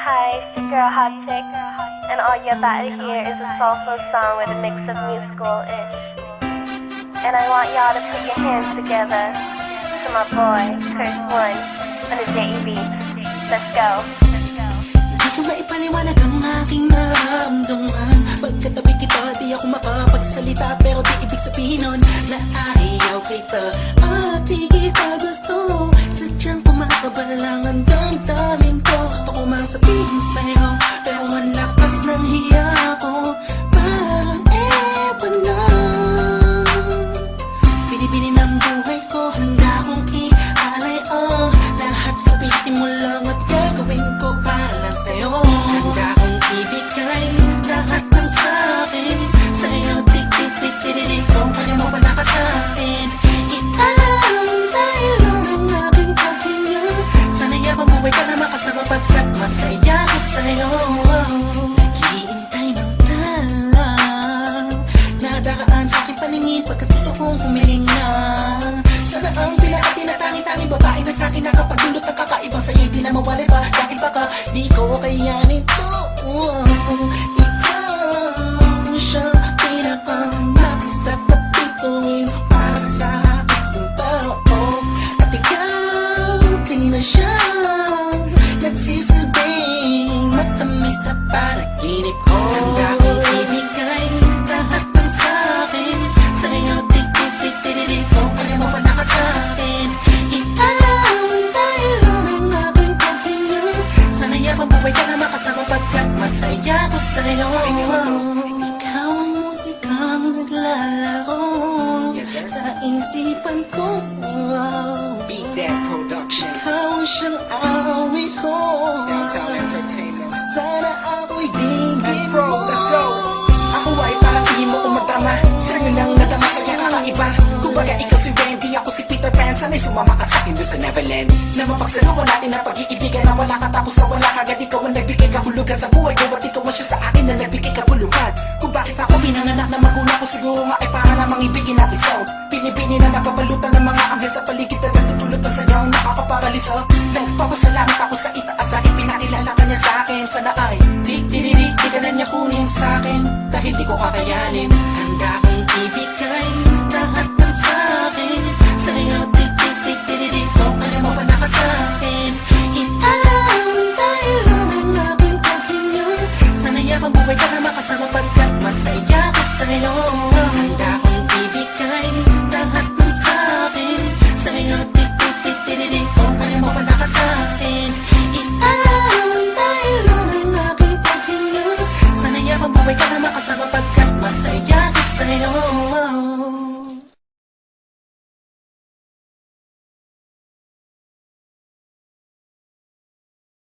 Hi, it's your girl Hot Chick, and all you're about to hear is a soulful song with a mix of musical-ish. And I want y'all to put your hands together to my boy, Curse One, on the JEB. Let's go. Di ka maipaliwanag ang aking nararamdaman. Pagkatabi kita, di ako makapagsalita, pero di ibig sabihin nun na ayaw kita at di kita gusto. Sadyang kumakabalang ang damdamin ko. Gusto ko mang sabihin sa'yo, pero ang lakas ng hiya ko. Parang ewan lang. Pinipili ng buhay ko, handa kong ialay lahat sabihin mo lang at gagawin ko para lang sa'yo. Handa kong ibigay lahat ng sa'kin sa'yo, tik-tik-tik-tik-tik. Kung kaya mo wala ka sa'kin, italang dahil ng aking paghinga. Sana yabang buhay ka na makasama pagkat masaya ko sa'yo. Naghihintay ng talang nadaraan sa'king paningin pagkat gusto kong humiling na. Sana ang pinaka-tinatangi-tangi babae na sa'kin nakapagdulot ng kakaibang sa'yo di na mawala pa. Dahil baka di ko kayanin to. Ikaw siya pinaka-napistap na bituin para sa aking sintao. At ikaw din na siya nagsisilbing matamis na panaginip ko. Handa kong ibigay lahat ng sa'kin sa'yo, tik-tik-tik-tik-tik. Kung kaya mo wala ka sa'kin, italang dahil ng aking paghinga. Sana yabang buhay ka na makasama pagkat masaya ko sa'yo. Ikaw ang musikang naglalaro sa isipan ko. Beat That Productions, Ikaw ang siyang awit ko. Downtown Entertainment. Sana ako'y digin Bro, mo. let's go. Ako ay parang di mo umatama. Sa'yo lang nadama sa'yo kakaiba. Kumbaga ikaw si Wendy, ako si Peter Pan. Sana'y sumama ka sa'kin doon sa Neverland. Na mapagsaluhan natin ang pag-iibigan na wala ka tapos sa wala agad. Ikaw ang nagbigay kahulugan sa buhay ko at ikaw ang siya sa akin na nagbigay kabuluhan. Kung bakit ako pinanganak na magulang ko, siguro nga ay para lamang ibigin ang isaw. Binibini na napapalutan ng mga anghel sa paligid na nagtutulot na sa'yo ang nakakaparalisa. Nagpapasalamat ako sa itaas dahil pinailala ka niya sa'kin. Sana ay di ka na niya kunin sa'kin dahil di ko kakayanin.